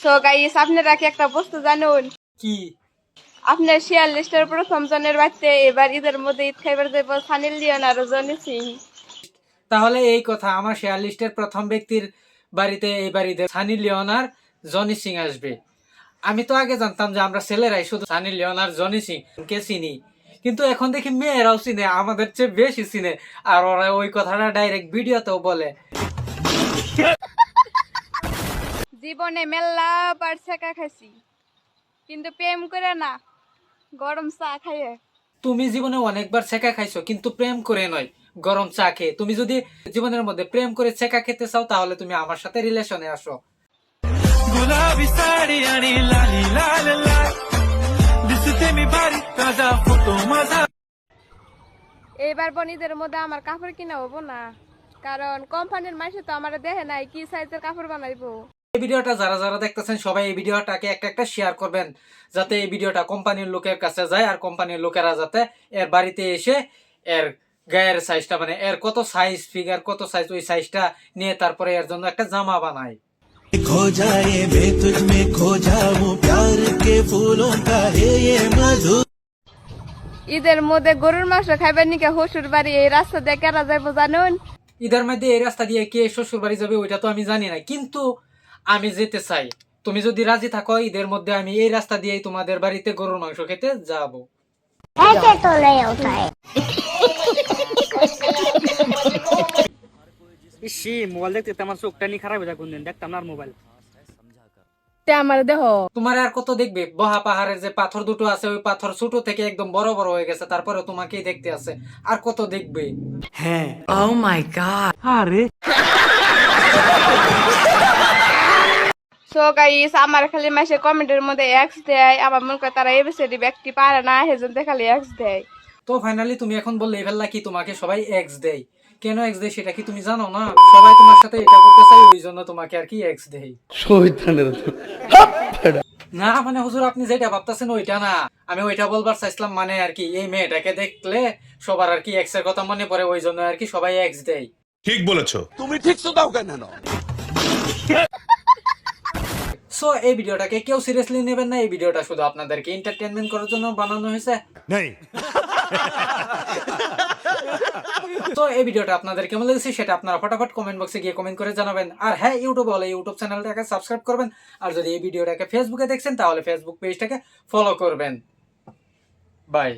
So guys আপনারা কি একটা বস্তু জানুন কি? আপনার শেয়ার লিস্টের প্রথম জনের বাড়িতে এবার ঈদের মধ্যে ঈদ খাইবার যাইব সানি লিওন আর জনি সিং। তাহলে এই কথা, আমার শেয়ার লিস্টের প্রথম ব্যক্তির বাড়িতে এইবার ঈদে সানি লিওন আর জনি সিং আসবে। আমি তো আগে জানতাম যে আমরা ছেলেরাই শুধু সানি লিওন আর জনি সিং কে চিনি, কিন্তু এখন দেখি মেয়েরাও চিনে, আমাদের চেয়ে বেশি চিনে। আর ওরা ওই কথাটা ডাইরেক্ট ভিডিওতেও বলে। জীবনে মেলা বার ছেঁকা খাইছি কিন্তু প্রেম করে না, গরম চা খাইয়ে। তুমি জীবনে অনেকবার ছেঁকা খাইছো, কিন্তু প্রেম করে নয়, গরম চা খেয়ে। তুমি যদি জীবনের মধ্যে প্রেম করে ছেঁকা খেতে চাও তাহলে তুমি আমার সাথে রিলেশনে আসো। गुलाबी साडी आणि लाली लाल लाल दिसते मी भारी ताजा फोटो माझा। এইবার বোন ঈদের মধ্যে আমার কাপড় কিনা হবো না, কারণ কোম্পানির মাসে তো আমার দেখে নাই কি সাইজের কাপড় বানাইবো। এই ভিডিওটা যারা যারা দেখতেছেন সবাই এই ভিডিওটাকে একটা শেয়ার করবেন, যাতে এই ভিডিওটা কোম্পানির লোকের কাছে যায়, আর কোম্পানির লোকেরা যাতে এর বাড়িতে এসে এর গায়ের সাইজটা, মানে এর কত সাইজ, ফিগার কত সাইজ, ওই সাইজটা নিয়ে তারপরে এর জন্য একটা জামা বানায়। खो जाए मैं तुझ में खो जाऊं प्यार के फूलों का है ये मधु। ঈদের মধ্যে গরুর মাংস খাইবার নিকে হসুর বাড়ি এই রাস্তা দিয়ে কেরা যাইবো জানুন? ঈদের মধ্যে এই রাস্তা দিয়ে কে শ্বশুর বাড়ি যাবে ওইটা তো আমি জানি না, কিন্তু আমি যেতে চাই। তুমি যদি রাজি থাকো ঈদের মধ্যে আমি এই রাস্তা দিয়েই তোমাদের বাড়িতে গরুর মাংস খেতে যাবো। ऐसे तो नहीं होता है। ইসি মোবাইল দেখতে আমার চোখটা নি খারাপ হয়ে যায়, কোনদিন দেখতাম না আর মোবাইল। আমার দেহ তোমার আর কত দেখবে? বহা পাহাড়ের যে পাথর দুটো আছে ওই পাথর ছোট থেকে একদম বড় বড় হয়ে গেছে, তারপরে তোমাকেই দেখতে আছে। আর কত দেখবে? হ্যাঁ Oh my god. আরে সো গাইস আমার খালি মাসে কমেন্টের মধ্যে এক্স দেয়, আমার মনে করে তারা এবিসিডি ব্যক্তি পারে না, সেজন্য খালি এক্স দেয়। তো ফাইনালি তুমি এখন বললে ফেললা কি তোমাকে সবাই এক্স দেয়? কেন এক্স দেয় সেটা কি তুমি জানো না? সবাই তোমার সাথে এটা করতে চাই, ওই জন্য তোমাকে আর কি এক্স দেয়। না মানে হুজুর আপনি যেটা ভাবতেছেন ওইটা না, আমি ওইটা বলবার চাইছিলাম, মানে আর কি এই মেয়েটাকে দেখলে সবার আর কি এক্স এর কথা মনে পড়ে, ওই জন্য আর কি সবাই এক্স দেয়। ঠিক বলেছো। সো এই ভিডিওটাকে কেউ সিরিয়াসলি নেবেন না, এই ভিডিওটা শুধু আপনাদেরকে এন্টারটেইনমেন্ট করার জন্য বানানো হয়েছে। নেই। তো এই ভিডিওটা আপনাদের কেমন লেগেছে সেটা আপনারা ফটাফট কমেন্ট বক্সে গিয়ে কমেন্ট করে জানাবেন। আর হ্যাঁ, ইউটিউবে হলে ইউটিউব চ্যানেলটাকে সাবস্ক্রাইব করবেন, আর যদি এই ভিডিওটাকে ফেসবুকে দেখছেন তাহলে ফেসবুক পেজটাকে ফলো করবেন। বাই।